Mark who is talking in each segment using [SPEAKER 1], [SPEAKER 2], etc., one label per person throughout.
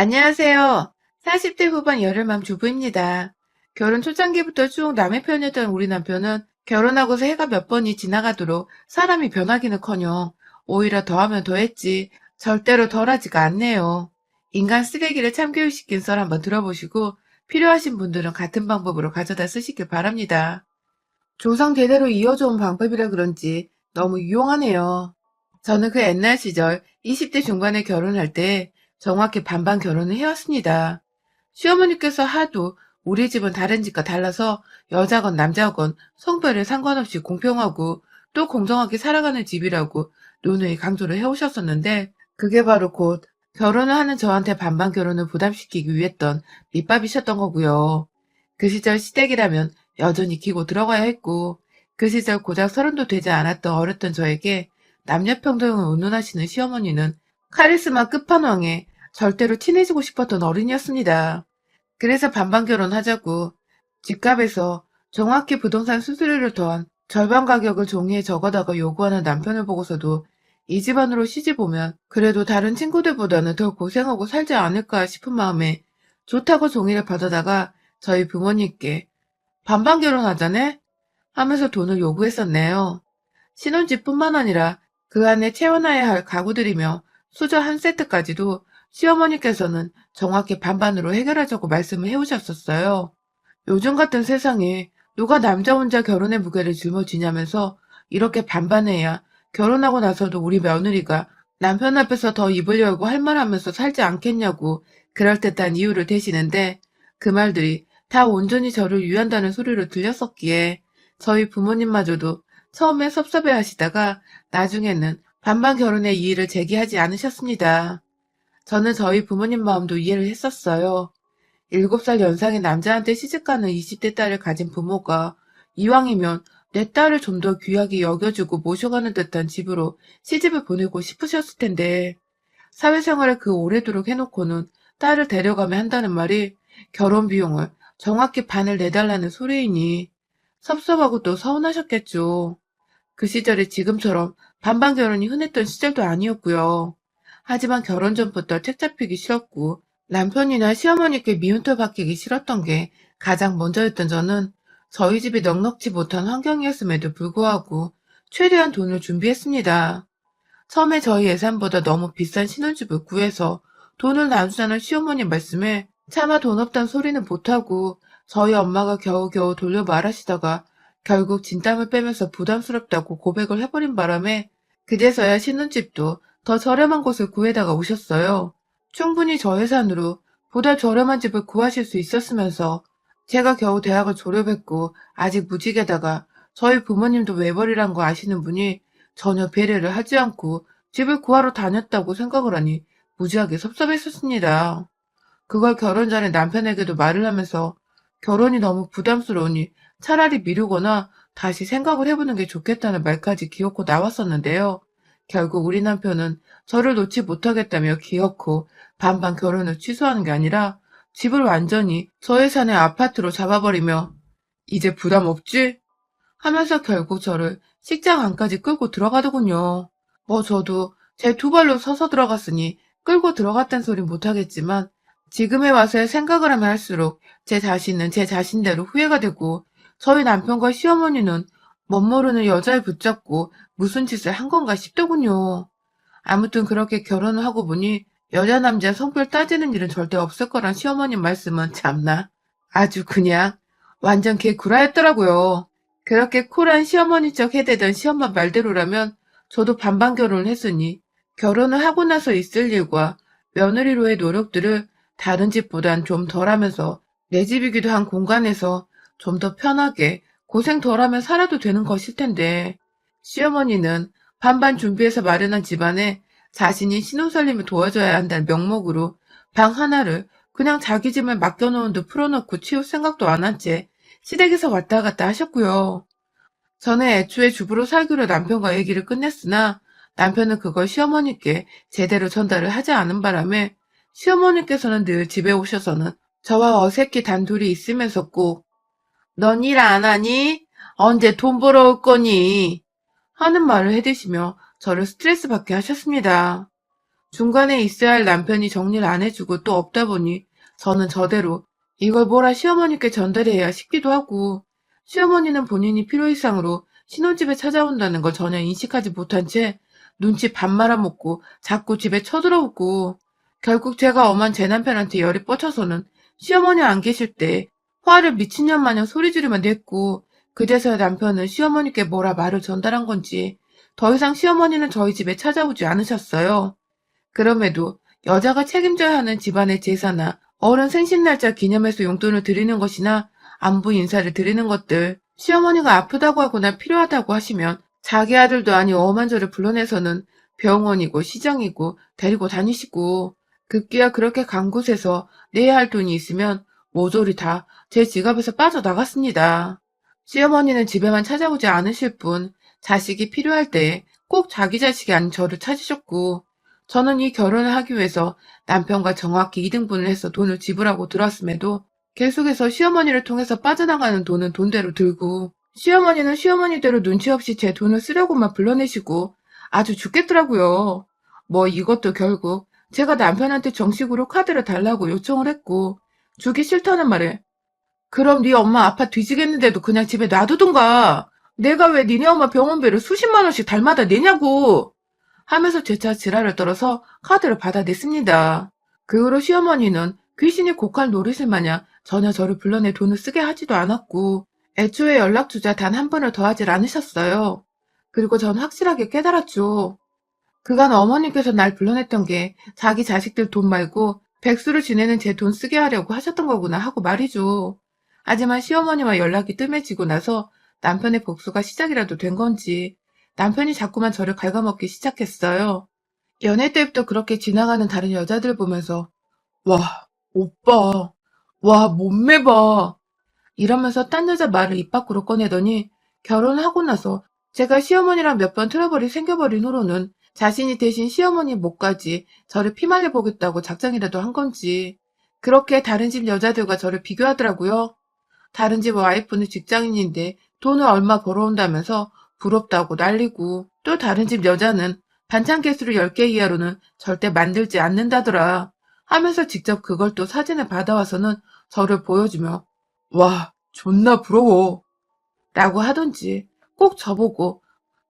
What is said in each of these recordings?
[SPEAKER 1] 안녕하세요. 40대 후반 열혈맘 주부입니다. 결혼 초창기부터 쭉 남의 편이었던 우리 남편은 결혼하고서 해가 몇 번이 지나가도록 사람이 변하기는커녕 오히려 더하면 더했지 절대로 덜하지가 않네요. 인간 쓰레기를 참교육시킨 썰 한번 들어보시고 필요하신 분들은 같은 방법으로 가져다 쓰시길 바랍니다. 조상 대대로 이어져 온 방법이라 그런지 너무 유용하네요. 저는 그 옛날 시절 20대 중반에 결혼할 때 정확히 반반 결혼을 해왔습니다. 시어머니께서 하도 우리 집은 다른 집과 달라서 여자건 남자건 성별에 상관없이 공평하고 또 공정하게 살아가는 집이라고 누누이 강조를 해오셨었는데 그게 바로 곧 결혼을 하는 저한테 반반 결혼을 부담시키기 위했던 밑밥이셨던 거고요. 그 시절 시댁이라면 여전히 기고 들어가야 했고 그 시절 고작 30도 되지 않았던 어렸던 저에게 남녀 평등을 운운하시는 시어머니는 카리스마 끝판왕에 절대로 친해지고 싶었던 어른이었습니다. 그래서 반반 결혼하자고 집값에서 정확히 부동산 수수료를 더한 절반 가격을 종이에 적어다가 요구하는 남편을 보고서도 이 집안으로 시집 오면 그래도 다른 친구들보다는 더 고생하고 살지 않을까 싶은 마음에 좋다고 종이를 받아다가 저희 부모님께 반반 결혼하자네? 하면서 돈을 요구했었네요. 신혼집뿐만 아니라 그 안에 채워놔야 할 가구들이며 수저 한 세트까지도 시어머니께서는 정확히 반반으로 해결하자고 말씀을 해오셨었어요. 요즘 같은 세상에 누가 남자 혼자 결혼의 무게를 짊어지냐면서 이렇게 반반해야 결혼하고 나서도 우리 며느리가 남편 앞에서 더 입을 열고 할 말 하면서 살지 않겠냐고 그럴듯한 이유를 대시는데 그 말들이 다 온전히 저를 위한다는 소리로 들렸었기에 저희 부모님마저도 처음에 섭섭해 하시다가 나중에는 반반 결혼의 이의를 제기하지 않으셨습니다. 저는 저희 부모님 마음도 이해를 했었어요. 7살 연상의 남자한테 시집가는 20대 딸을 가진 부모가 이왕이면 내 딸을 좀 더 귀하게 여겨주고 모셔가는 듯한 집으로 시집을 보내고 싶으셨을 텐데 사회생활을 그 오래도록 해놓고는 딸을 데려가며 한다는 말이 결혼 비용을 정확히 반을 내달라는 소리이니 섭섭하고 또 서운하셨겠죠. 그 시절이 지금처럼 반반 결혼이 흔했던 시절도 아니었고요. 하지만 결혼 전부터 책 잡히기 싫었고 남편이나 시어머니께 미움을 받기 싫었던 게 가장 먼저였던 저는 저희 집이 넉넉지 못한 환경이었음에도 불구하고 최대한 돈을 준비했습니다. 처음에 저희 예산보다 너무 비싼 신혼집을 구해서 돈을 나누자는 시어머니 말씀에 차마 돈 없단 소리는 못하고 저희 엄마가 겨우겨우 돌려 말하시다가 결국 진땀을 빼면서 부담스럽다고 고백을 해버린 바람에 그제서야 신혼집도 더 저렴한 곳을 구해다가 오셨어요. 충분히 저 예산으로 보다 저렴한 집을 구하실 수 있었으면서 제가 겨우 대학을 졸업했고 아직 무직에다가 저희 부모님도 외벌이란 거 아시는 분이 전혀 배려를 하지 않고 집을 구하러 다녔다고 생각을 하니 무지하게 섭섭했었습니다. 그걸 결혼 전에 남편에게도 말을 하면서 결혼이 너무 부담스러우니 차라리 미루거나 다시 생각을 해보는 게 좋겠다는 말까지 기어코 나왔었는데요. 결국 우리 남편은 저를 놓지 못하겠다며 기어코 반반 결혼을 취소하는 게 아니라 집을 완전히 저 예산의 아파트로 잡아버리며 이제 부담 없지? 하면서 결국 저를 식장 안까지 끌고 들어가더군요. 뭐 저도 제 두 발로 서서 들어갔으니 끌고 들어갔단 소린 못하겠지만 지금에 와서야 생각을 하면 할수록 제 자신은 제 자신대로 후회가 되고 저희 남편과 시어머니는 멋모르는 여자를 붙잡고 무슨 짓을 한 건가 싶더군요. 아무튼 그렇게 결혼을 하고 보니 여자 남자 성별 따지는 일은 절대 없을 거란 시어머님 말씀은 참나 아주 그냥 완전 개구라였더라고요. 그렇게 쿨한 시어머니 척 해대던 시엄마 말대로라면 저도 반반 결혼을 했으니 결혼을 하고 나서 있을 일과 며느리로의 노력들을 다른 집보단 좀 덜하면서 내 집이기도 한 공간에서 좀 더 편하게 고생 덜하며 살아도 되는 것일 텐데 시어머니는 반반 준비해서 마련한 집안에 자신이 신혼살림을 도와줘야 한다는 명목으로 방 하나를 그냥 자기 집을 맡겨놓은 듯 풀어놓고 치울 생각도 안 한 채 시댁에서 왔다 갔다 하셨고요. 저는 애초에 주부로 살기로 남편과 얘기를 끝냈으나 남편은 그걸 시어머니께 제대로 전달을 하지 않은 바람에 시어머니께서는 늘 집에 오셔서는 저와 어색히 단둘이 있으면서 꼭 "넌 일 안 하니? 언제 돈 벌어올 거니?" 하는 말을 해대시며 저를 스트레스 받게 하셨습니다. 중간에 있어야 할 남편이 정리를 안 해주고 또 없다 보니 저는 저대로 이걸 뭐라 시어머니께 전달해야 싶기도 하고 시어머니는 본인이 필요 이상으로 신혼집에 찾아온다는 걸 전혀 인식하지 못한 채 눈치 밥 말아먹고 자꾸 집에 쳐들어오고 결국 제가 엄한 제 남편한테 열이 뻗쳐서는 시어머니 안 계실 때 화를 미친년 마냥 소리 지르며 냈고 그제서야 남편은 시어머니께 뭐라 말을 전달한 건지 더 이상 시어머니는 저희 집에 찾아오지 않으셨어요. 그럼에도 여자가 책임져야 하는 집안의 제사나 어른 생신날짜 기념해서 용돈을 드리는 것이나 안부 인사를 드리는 것들, 시어머니가 아프다고 하거나 필요하다고 하시면 자기 아들도 아닌 엄한 저를 불러내서는 병원이고 시장이고 데리고 다니시고 급기야 그렇게 간 곳에서 내야 할 돈이 있으면 모조리 다 제 지갑에서 빠져나갔습니다. 시어머니는 집에만 찾아오지 않으실 뿐 자식이 필요할 때 꼭 자기 자식이 아닌 저를 찾으셨고 저는 이 결혼을 하기 위해서 남편과 정확히 2등분을 해서 돈을 지불하고 들었음에도 계속해서 시어머니를 통해서 빠져나가는 돈은 돈대로 들고 시어머니는 시어머니대로 눈치 없이 제 돈을 쓰려고만 불러내시고 아주 죽겠더라고요. 뭐 이것도 결국 제가 남편한테 정식으로 카드를 달라고 요청을 했고 주기 싫다는 말에 그럼 네 엄마 아파 뒤지겠는데도 그냥 집에 놔두든가. 내가 왜 니네 엄마 병원비를 수십만 원씩 달마다 내냐고. 하면서 재차 지랄을 떨어서 카드를 받아냈습니다. 그 후로 시어머니는 귀신이 고칼 노릇을 마냥 전혀 저를 불러내 돈을 쓰게 하지도 않았고 애초에 연락주자 단 한 번을 더하질 않으셨어요. 그리고 전 확실하게 깨달았죠. 그간 어머니께서 날 불러냈던 게 자기 자식들 돈 말고 백수를 지내는 제 돈 쓰게 하려고 하셨던 거구나 하고 말이죠. 하지만 시어머니와 연락이 뜸해지고 나서 남편의 복수가 시작이라도 된 건지 남편이 자꾸만 저를 갉아먹기 시작했어요. 연애 때부터 그렇게 지나가는 다른 여자들 보면서 와, 오빠, 와, 몸매 봐. 이러면서 딴 여자 말을 입 밖으로 꺼내더니 결혼하고 나서 제가 시어머니랑 몇 번 트러블이 생겨버린 후로는 자신이 대신 시어머니 목까지 저를 피말려 보겠다고 작정이라도 한 건지 그렇게 다른 집 여자들과 저를 비교하더라고요. 다른 집 와이프는 직장인인데 돈을 얼마 벌어온다면서 부럽다고 난리고 또 다른 집 여자는 반찬 개수를 10개 이하로는 절대 만들지 않는다더라 하면서 직접 그걸 또 사진을 받아와서는 저를 보여주며 와, 존나 부러워 라고 하던지 꼭 저보고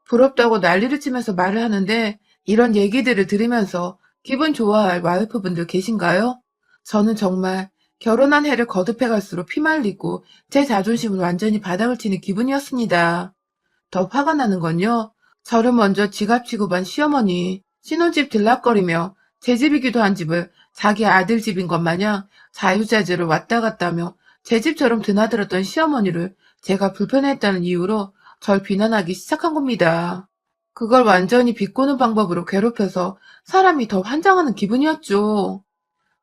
[SPEAKER 1] 부럽다고 난리를 치면서 말을 하는데 이런 얘기들을 들으면서 기분 좋아할 와이프분들 계신가요? 저는 정말 결혼한 해를 거듭해 갈수록 피말리고 제 자존심은 완전히 바닥을 치는 기분이었습니다. 더 화가 나는 건요. 저를 먼저 지갑 취급한 시어머니, 신혼집 들락거리며 제 집이기도 한 집을 자기 아들 집인 것 마냥 자유자재로 왔다 갔다 하며 제 집처럼 드나들었던 시어머니를 제가 불편했다는 이유로 절 비난하기 시작한 겁니다. 그걸 완전히 비꼬는 방법으로 괴롭혀서 사람이 더 환장하는 기분이었죠.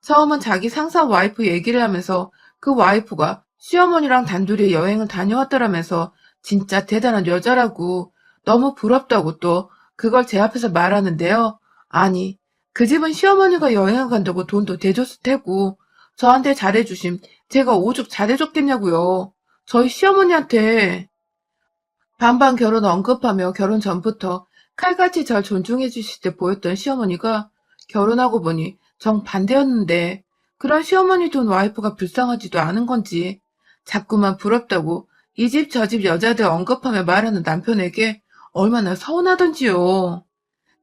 [SPEAKER 1] 처음은 자기 상사 와이프 얘기를 하면서 그 와이프가 시어머니랑 단둘이 여행을 다녀왔더라면서 진짜 대단한 여자라고 너무 부럽다고 또 그걸 제 앞에서 말하는데요. 아니, 그 집은 시어머니가 여행을 간다고 돈도 대줬을 테고 저한테 잘해주심 제가 오죽 잘해줬겠냐고요. 저희 시어머니한테 반반 결혼 언급하며 결혼 전부터 칼같이 절 존중해 주실 때 보였던 시어머니가 결혼하고 보니 정반대였는데 그런 시어머니 돈 와이프가 불쌍하지도 않은 건지 자꾸만 부럽다고 이 집 저 집 여자들 언급하며 말하는 남편에게 얼마나 서운하던지요.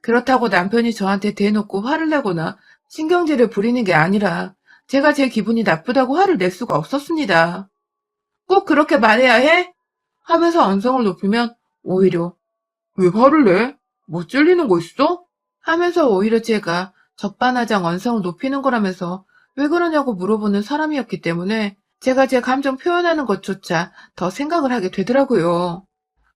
[SPEAKER 1] 그렇다고 남편이 저한테 대놓고 화를 내거나 신경질을 부리는 게 아니라 제가 제 기분이 나쁘다고 화를 낼 수가 없었습니다. 꼭 그렇게 말해야 해? 하면서 언성을 높이면 오히려 왜 화를 내? 뭐 찔리는 거 있어? 하면서 오히려 제가 적반하장 언성을 높이는 거라면서 왜 그러냐고 물어보는 사람이었기 때문에 제가 제 감정 표현하는 것조차 더 생각을 하게 되더라고요.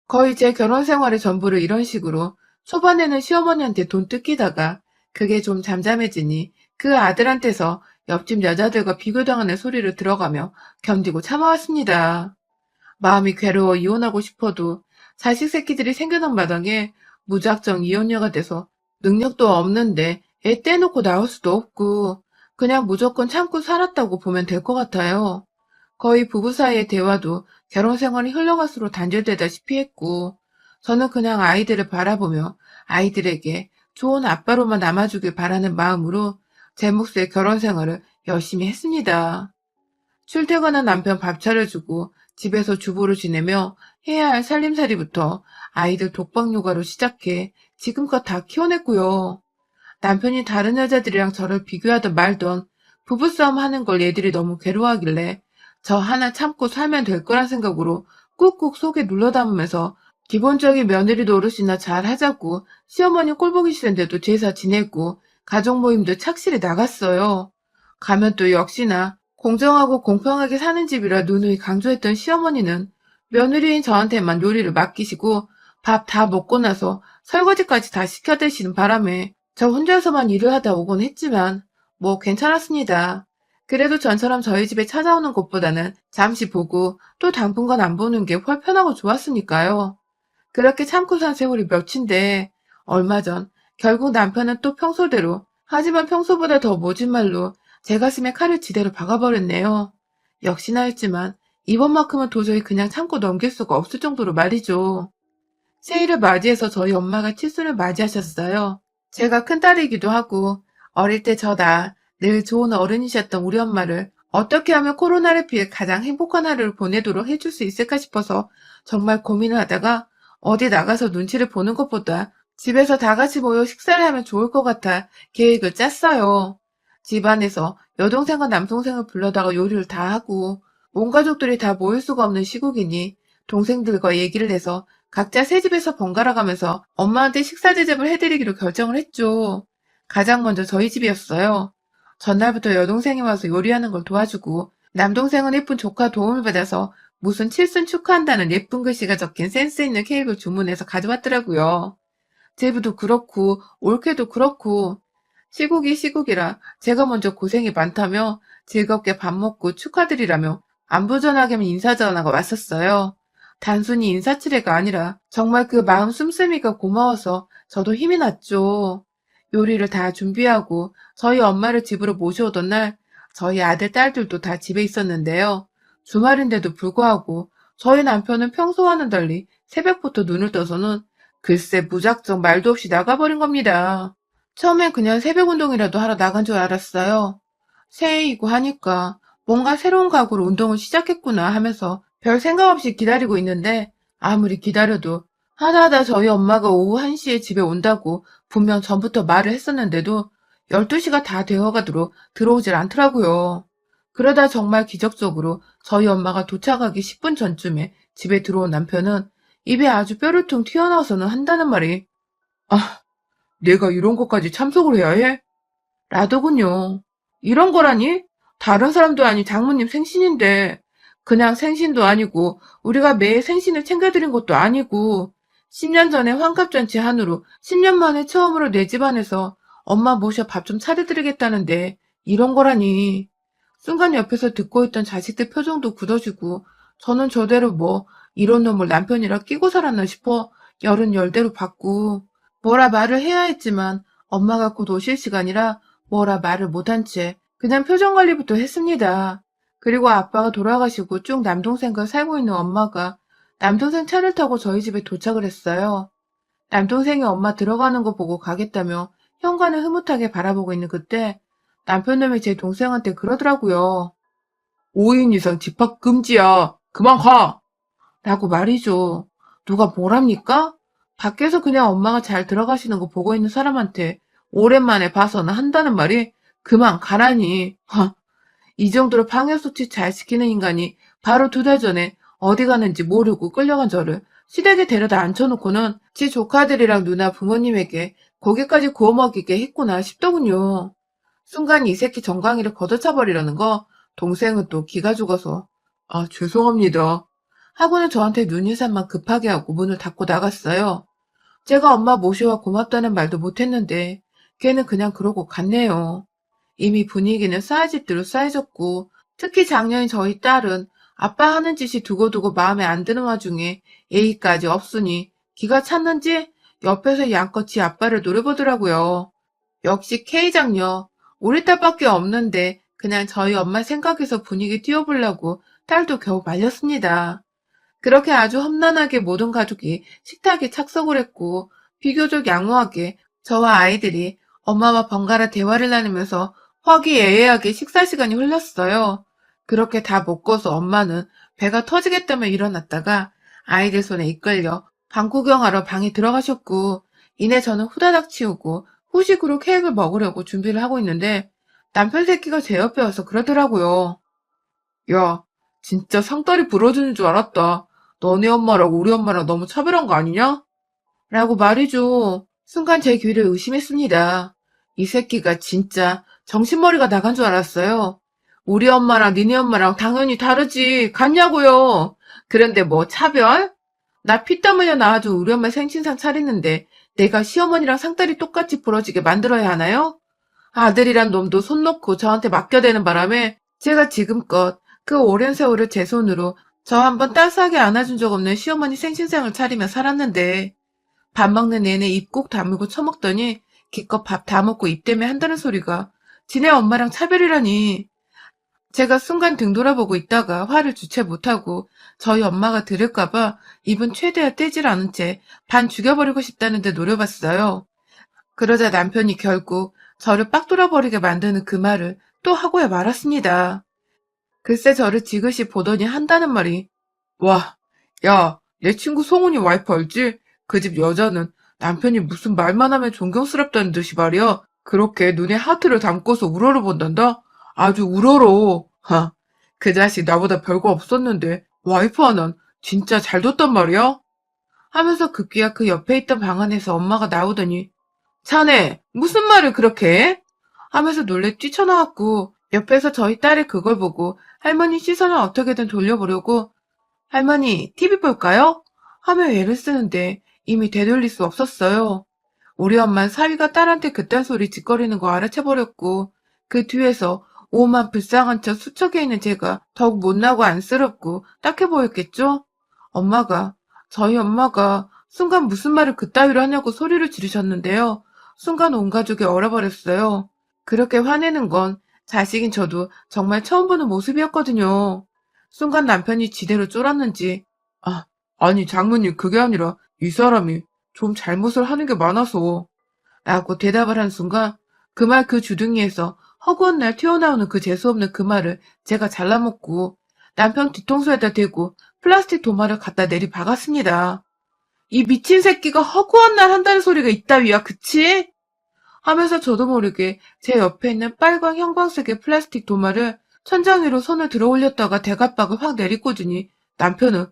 [SPEAKER 1] 거의 제 결혼 생활의 전부를 이런 식으로 초반에는 시어머니한테 돈 뜯기다가 그게 좀 잠잠해지니 그 아들한테서 옆집 여자들과 비교당하는 소리를 들어가며 견디고 참아왔습니다. 마음이 괴로워 이혼하고 싶어도 자식 새끼들이 생겨난 마당에 무작정 이혼녀가 돼서 능력도 없는데 애 떼놓고 나올 수도 없고 그냥 무조건 참고 살았다고 보면 될 것 같아요. 거의 부부 사이의 대화도 결혼 생활이 흘러갈수록 단절되다시피 했고 저는 그냥 아이들을 바라보며 아이들에게 좋은 아빠로만 남아주길 바라는 마음으로 제 몫의 결혼 생활을 열심히 했습니다. 출퇴근한 남편 밥 차려주고 집에서 주부로 지내며 해야 할 살림살이부터 아이들 독박 육아로 시작해 지금껏 다 키워냈고요. 남편이 다른 여자들이랑 저를 비교하던 말던 부부싸움 하는 걸 얘들이 너무 괴로워하길래 저 하나 참고 살면 될 거란 생각으로 꾹꾹 속에 눌러 담으면서 기본적인 며느리 노릇이나 잘 하자고 시어머니 꼴보기 싫은데도 제사 지냈고 가족 모임도 착실히 나갔어요. 가면 또 역시나 공정하고 공평하게 사는 집이라 누누이 강조했던 시어머니는 며느리인 저한테만 요리를 맡기시고 밥 다 먹고 나서 설거지까지 다 시켜드시는 바람에 저 혼자서만 일을 하다 오곤 했지만 뭐 괜찮았습니다. 그래도 전처럼 저희 집에 찾아오는 것보다는 잠시 보고 또 당분간 안 보는 게 훨 편하고 좋았으니까요. 그렇게 참고 산 세월이 몇인데 얼마 전 결국 남편은 또 평소대로 하지만 평소보다 더 모진 말로 제 가슴에 칼을 지대로 박아버렸네요. 역시나 했지만 이번만큼은 도저히 그냥 참고 넘길 수가 없을 정도로 말이죠. 새해를 맞이해서 저희 엄마가 칠순을 맞이하셨어요. 제가 큰딸이기도 하고 어릴 때 저다 늘 좋은 어른이셨던 우리 엄마를 어떻게 하면 코로나를 피해 가장 행복한 하루를 보내도록 해줄 수 있을까 싶어서 정말 고민을 하다가 어디 나가서 눈치를 보는 것보다 집에서 다 같이 모여 식사를 하면 좋을 것 같아 계획을 짰어요. 집안에서 여동생과 남동생을 불러다가 요리를 다 하고 온 가족들이 다 모일 수가 없는 시국이니 동생들과 얘기를 해서 각자 새 집에서 번갈아 가면서 엄마한테 식사 대접을 해드리기로 결정을 했죠. 가장 먼저 저희 집이었어요. 전날부터 여동생이 와서 요리하는 걸 도와주고 남동생은 예쁜 조카 도움을 받아서 무슨 칠순 축하한다는 예쁜 글씨가 적힌 센스 있는 케이크를 주문해서 가져왔더라고요. 제부도 그렇고 올케도 그렇고 시국이 시국이라 제가 먼저 고생이 많다며 즐겁게 밥 먹고 축하드리라며 안부 전하기면 인사 전화가 왔었어요. 단순히 인사치레가 아니라 정말 그 마음 씀씀이가 고마워서 저도 힘이 났죠. 요리를 다 준비하고 저희 엄마를 집으로 모셔오던 날 저희 아들, 딸들도 다 집에 있었는데요. 주말인데도 불구하고 저희 남편은 평소와는 달리 새벽부터 눈을 떠서는 글쎄 무작정 말도 없이 나가버린 겁니다. 처음엔 그냥 새벽 운동이라도 하러 나간 줄 알았어요. 새해이고 하니까 뭔가 새로운 각오로 운동을 시작했구나 하면서 별 생각 없이 기다리고 있는데 아무리 기다려도 하다하다 저희 엄마가 오후 1시에 집에 온다고 분명 전부터 말을 했었는데도 12시가 다 되어가도록 들어오질 않더라고요. 그러다 정말 기적적으로 저희 엄마가 도착하기 10분 전쯤에 집에 들어온 남편은 입에 아주 뼈를 퉁 튀어나와서는 한다는 말이 아, 내가 이런 것까지 참석을 해야 해? 라더군요. 이런 거라니? 다른 사람도 아닌 장모님 생신인데 그냥 생신도 아니고 우리가 매일 생신을 챙겨드린 것도 아니고 10년 전에 환갑잔치 한우로 10년 만에 처음으로 내 집안에서 엄마 모셔 밥 좀 차려드리겠다는데 이런 거라니. 순간 옆에서 듣고 있던 자식들 표정도 굳어지고 저는 저대로 뭐 이런 놈을 남편이라 끼고 살았나 싶어 열은 열대로 받고 뭐라 말을 해야 했지만 엄마가 곧 오실 시간이라 뭐라 말을 못한 채 그냥 표정 관리부터 했습니다. 그리고 아빠가 돌아가시고 쭉 남동생과 살고 있는 엄마가 남동생 차를 타고 저희 집에 도착을 했어요. 남동생이 엄마 들어가는 거 보고 가겠다며 현관을 흐뭇하게 바라보고 있는 그때 남편놈이 제 동생한테 그러더라고요. 5인 이상 집합 금지야. 그만 가! 라고 말이죠. 누가 뭐랍니까? 밖에서 그냥 엄마가 잘 들어가시는 거 보고 있는 사람한테 오랜만에 봐서는 한다는 말이 그만 가라니. 이 정도로 방역수칙 잘 지키는 인간이 바로 2달 전에 어디 가는지 모르고 끌려간 저를 시댁에 데려다 앉혀놓고는 지 조카들이랑 누나 부모님에게 고기까지 구워 먹이게 했구나 싶더군요. 순간 이 새끼 정강이를 걷어차버리려는 거 동생은 또 기가 죽어서 아 죄송합니다 하고는 저한테 눈인사만 급하게 하고 문을 닫고 나갔어요. 제가 엄마 모셔와 고맙다는 말도 못했는데 걔는 그냥 그러고 갔네요. 이미 분위기는 쌓여질 대로 쌓여졌고 특히 작년인 저희 딸은 아빠 하는 짓이 두고두고 마음에 안 드는 와중에 예의까지 없으니 기가 찼는지 옆에서 양껏 지 아빠를 노려보더라고요. 역시 K장녀. 우리 딸밖에 없는데 그냥 저희 엄마 생각해서 분위기 띄워보려고 딸도 겨우 말렸습니다. 그렇게 아주 험난하게 모든 가족이 식탁에 착석을 했고 비교적 양호하게 저와 아이들이 엄마와 번갈아 대화를 나누면서 화기애애하게 식사 시간이 흘렀어요. 그렇게 다 먹고서 엄마는 배가 터지겠다며 일어났다가 아이들 손에 이끌려 방 구경하러 방에 들어가셨고, 이내 저는 후다닥 치우고 후식으로 케이크를 먹으려고 준비를 하고 있는데 남편 새끼가 제 옆에 와서 그러더라고요. 야, 진짜 상다리 부러지는 줄 알았다. 너네 엄마랑 우리 엄마랑 너무 차별한 거 아니냐? 라고 말이죠. 순간 제 귀를 의심했습니다. 이 새끼가 진짜 정신머리가 나간 줄 알았어요. 우리 엄마랑 니네 엄마랑 당연히 다르지. 같냐고요. 그런데 뭐 차별? 나 피땀 흘려 낳아준 우리 엄마 생신상 차리는데 내가 시어머니랑 상다리 똑같이 부러지게 만들어야 하나요? 아들이란 놈도 손 놓고 저한테 맡겨대는 바람에 제가 지금껏 그 오랜 세월을 제 손으로 저 한번 따스하게 안아준 적 없는 시어머니 생신상을 차리며 살았는데, 밥 먹는 내내 입 꼭 다물고 처먹더니 기껏 밥 다 먹고 입 때문에 한다는 소리가 지네 엄마랑 차별이라니. 제가 순간 등 돌아보고 있다가 화를 주체 못하고 저희 엄마가 들을까봐 입은 최대한 떼질 않은 채 반 죽여버리고 싶다는데 노려봤어요. 그러자 남편이 결국 저를 빡 돌아버리게 만드는 그 말을 또 하고야 말았습니다. 글쎄 저를 지그시 보더니 한다는 말이, 와, 야, 내 친구 송은이 와이프 알지? 그 집 여자는 남편이 무슨 말만 하면 존경스럽다는 듯이 말이야. 그렇게 눈에 하트를 담고서 우러러 본단다? 아주 우러러. 하, 그 자식 나보다 별거 없었는데 와이프 하나는 진짜 잘 뒀단 말이야? 하면서 급기야 그 옆에 있던 방 안에서 엄마가 나오더니, 자네, 무슨 말을 그렇게 해? 하면서 놀래 뛰쳐나왔고, 옆에서 저희 딸이 그걸 보고 할머니 시선을 어떻게든 돌려보려고, 할머니, TV 볼까요? 하며 애를 쓰는데 이미 되돌릴 수 없었어요. 우리 엄만 사위가 딸한테 그딴 소리 짓거리는 거 알아채버렸고, 그 뒤에서 오만 불쌍한 척 수척해 있는 제가 더욱 못나고 안쓰럽고 딱해 보였겠죠? 엄마가, 저희 엄마가 순간 무슨 말을 그따위로 하냐고 소리를 지르셨는데요. 순간 온 가족이 얼어버렸어요. 그렇게 화내는 건 자식인 저도 정말 처음 보는 모습이었거든요. 순간 남편이 지대로 쫄았는지, 아, 아니 장모님 그게 아니라 이 사람이 좀 잘못을 하는 게 많아서 라고 대답을 한 순간 그 말 그 주둥이에서 허구한 날 튀어나오는 그 재수없는 그 말을 제가 잘라먹고 남편 뒤통수에다 대고 플라스틱 도마를 갖다 내리 박았습니다. 이 미친 새끼가 허구한 날 한다는 소리가 있다위야, 그치? 하면서 저도 모르게 제 옆에 있는 빨강 형광색의 플라스틱 도마를 천장 위로 손을 들어 올렸다가 대갑박을 확 내리꽂으니 남편은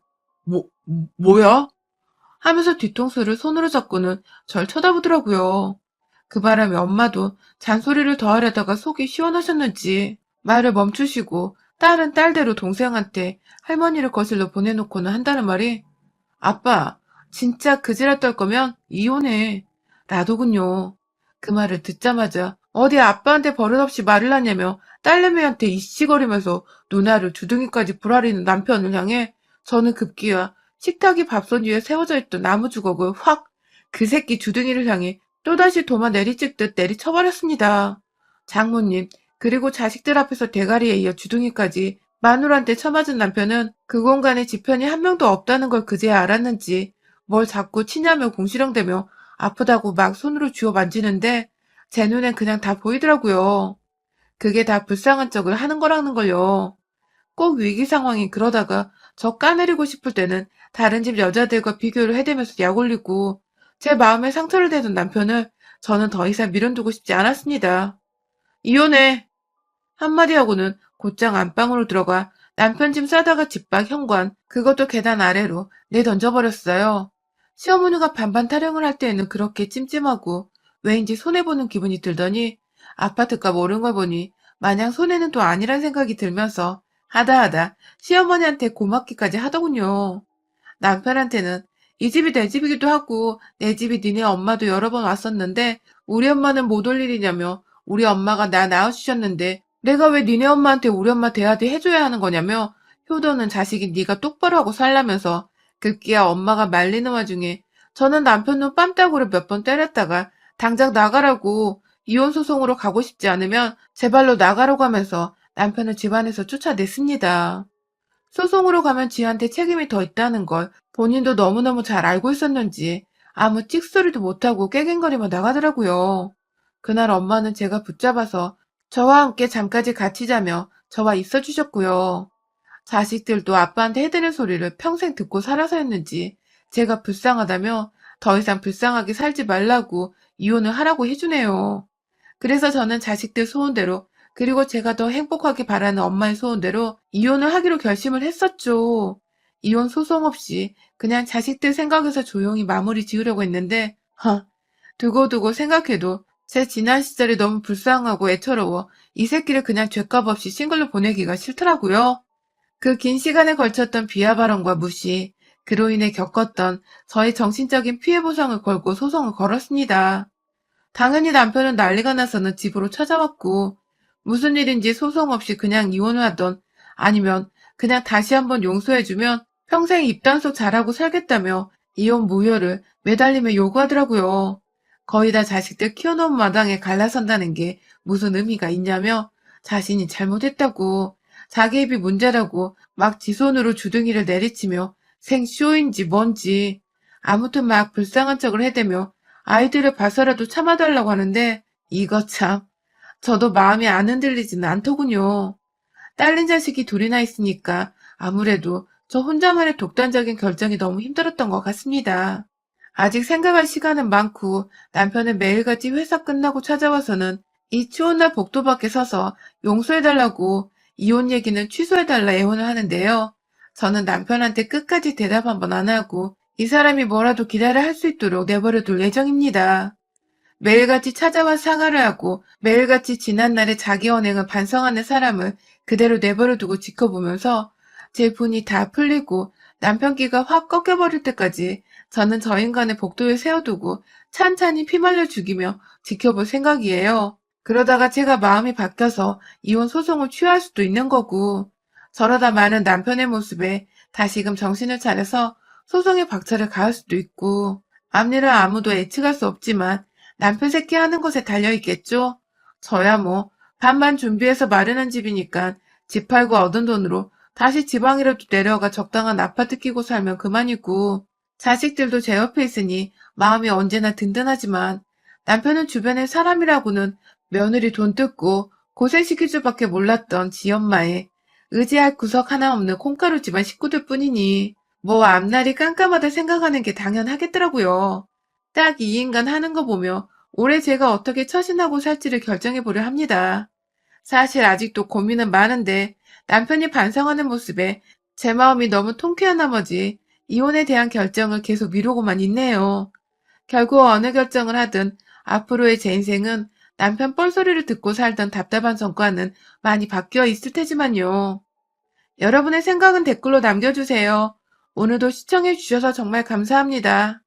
[SPEAKER 1] 뭐야? 하면서 뒤통수를 손으로 잡고는 절 쳐다보더라고요. 그 바람에 엄마도 잔소리를 더 하려다가 속이 시원하셨는지 말을 멈추시고 딸은 딸대로 동생한테 할머니를 거슬러 보내놓고는 한다는 말이, 아빠, 진짜 그지랄 떨 거면 이혼해. 라더군요. 그 말을 듣자마자 어디 아빠한테 버릇없이 말을 하냐며 딸내미한테 이씨거리면서 누나를 주둥이까지 불아리는 남편을 향해 저는 급기야 식탁이 밥솥 위에 세워져 있던 나무 주걱을 확 그 새끼 주둥이를 향해 또다시 도마 내리찍듯 내리쳐버렸습니다. 장모님, 그리고 자식들 앞에서 대가리에 이어 주둥이까지 마누라한테 쳐맞은 남편은 그 공간에 지편이 한 명도 없다는 걸 그제야 알았는지 뭘 자꾸 치냐며 궁시렁대며 아프다고 막 손으로 쥐어 만지는데 제 눈엔 그냥 다 보이더라고요. 그게 다 불쌍한 척을 하는 거라는 걸요. 꼭 위기 상황이 그러다가 저 까내리고 싶을 때는 다른 집 여자들과 비교를 해대면서 약 올리고 제 마음에 상처를 대던 남편을 저는 더 이상 미련두고 싶지 않았습니다. 이혼해! 한마디 하고는 곧장 안방으로 들어가 남편 짐 싸다가 집밖 현관, 그것도 계단 아래로 내던져버렸어요. 시어머니가 반반 타령을 할 때에는 그렇게 찜찜하고 왜인지 손해보는 기분이 들더니 아파트값 오른 걸 보니 마냥 손해는 또 아니란 생각이 들면서 하다하다 시어머니한테 고맙기까지 하더군요. 남편한테는 이 집이 내 집이기도 하고 내 집이 니네 엄마도 여러 번 왔었는데 우리 엄마는 못 올 일이냐며, 우리 엄마가 나 낳아주셨는데 내가 왜 니네 엄마한테 우리 엄마 대하듯 해줘야 하는 거냐며 효도는 자식이 네가 똑바로 하고 살라면서 급기야 엄마가 말리는 와중에 저는 남편 눈 빰따구를 몇 번 때렸다가 당장 나가라고, 이혼 소송으로 가고 싶지 않으면 제발로 나가라고 하면서 남편을 집안에서 쫓아냈습니다. 소송으로 가면 지한테 책임이 더 있다는 걸 본인도 너무너무 잘 알고 있었는지 아무 찍소리도 못하고 깨갱거리며 나가더라고요. 그날 엄마는 제가 붙잡아서 저와 함께 잠까지 같이 자며 저와 있어 주셨고요. 자식들도 아빠한테 해드릴 소리를 평생 듣고 살아서였는지 제가 불쌍하다며 더 이상 불쌍하게 살지 말라고 이혼을 하라고 해주네요. 그래서 저는 자식들 소원대로 그리고 제가 더 행복하게 바라는 엄마의 소원대로 이혼을 하기로 결심을 했었죠. 이혼 소송 없이 그냥 자식들 생각해서 조용히 마무리 지으려고 했는데 두고두고 생각해도 제 지난 시절이 너무 불쌍하고 애처로워 이 새끼를 그냥 죗값 없이 싱글로 보내기가 싫더라고요. 그 긴 시간에 걸쳤던 비하 발언과 무시, 그로 인해 겪었던 저의 정신적인 피해 보상을 걸고 소송을 걸었습니다. 당연히 남편은 난리가 나서는 집으로 찾아왔고, 무슨 일인지 소송 없이 그냥 이혼을 하던, 아니면 그냥 다시 한번 용서해주면 평생 입단속 잘하고 살겠다며 이혼 무효를 매달리며 요구하더라고요. 거의 다 자식들 키워놓은 마당에 갈라선다는 게 무슨 의미가 있냐며 자신이 잘못했다고, 자기 입이 문제라고 막 지 손으로 주둥이를 내리치며 생쇼인지 뭔지 아무튼 막 불쌍한 척을 해대며 아이들을 봐서라도 참아달라고 하는데 이거 참 저도 마음이 안 흔들리지는 않더군요. 딸린 자식이 둘이나 있으니까 아무래도 저 혼자만의 독단적인 결정이 너무 힘들었던 것 같습니다. 아직 생각할 시간은 많고 남편은 매일같이 회사 끝나고 찾아와서는 이 추운 날 복도 밖에 서서 용서해달라고 이혼 얘기는 취소해달라 애원을 하는데요. 저는 남편한테 끝까지 대답 한번 안 하고 이 사람이 뭐라도 기다려 할 수 있도록 내버려둘 예정입니다. 매일같이 찾아와 사과를 하고 매일같이 지난날의 자기 언행을 반성하는 사람을 그대로 내버려두고 지켜보면서 제 분이 다 풀리고 남편 끼가 확 꺾여버릴 때까지 저는 저 인간을 복도에 세워두고 찬찬히 피말려 죽이며 지켜볼 생각이에요. 그러다가 제가 마음이 바뀌어서 이혼 소송을 취할 수도 있는 거고 저러다 많은 남편의 모습에 다시금 정신을 차려서 소송의 박차를 가할 수도 있고 앞일을 아무도 예측할 수 없지만 남편 새끼 하는 것에 달려있겠죠? 저야 뭐 반만 준비해서 마련한 집이니까 집 팔고 얻은 돈으로 다시 지방이라도 내려가 적당한 아파트 끼고 살면 그만이고 자식들도 제 옆에 있으니 마음이 언제나 든든하지만 남편은 주변에 사람이라고는 며느리 돈 뜯고 고생시킬 줄밖에 몰랐던 지엄마의 의지할 구석 하나 없는 콩가루 집안 식구들 뿐이니 뭐 앞날이 깜깜하다 생각하는 게 당연하겠더라고요. 딱 이 인간 하는 거 보며 올해 제가 어떻게 처신하고 살지를 결정해보려 합니다. 사실 아직도 고민은 많은데 남편이 반성하는 모습에 제 마음이 너무 통쾌한 나머지 이혼에 대한 결정을 계속 미루고만 있네요. 결국 어느 결정을 하든 앞으로의 제 인생은 남편 뻘소리를 듣고 살던 답답한 성과는 많이 바뀌어 있을 테지만요. 여러분의 생각은 댓글로 남겨주세요. 오늘도 시청해주셔서 정말 감사합니다.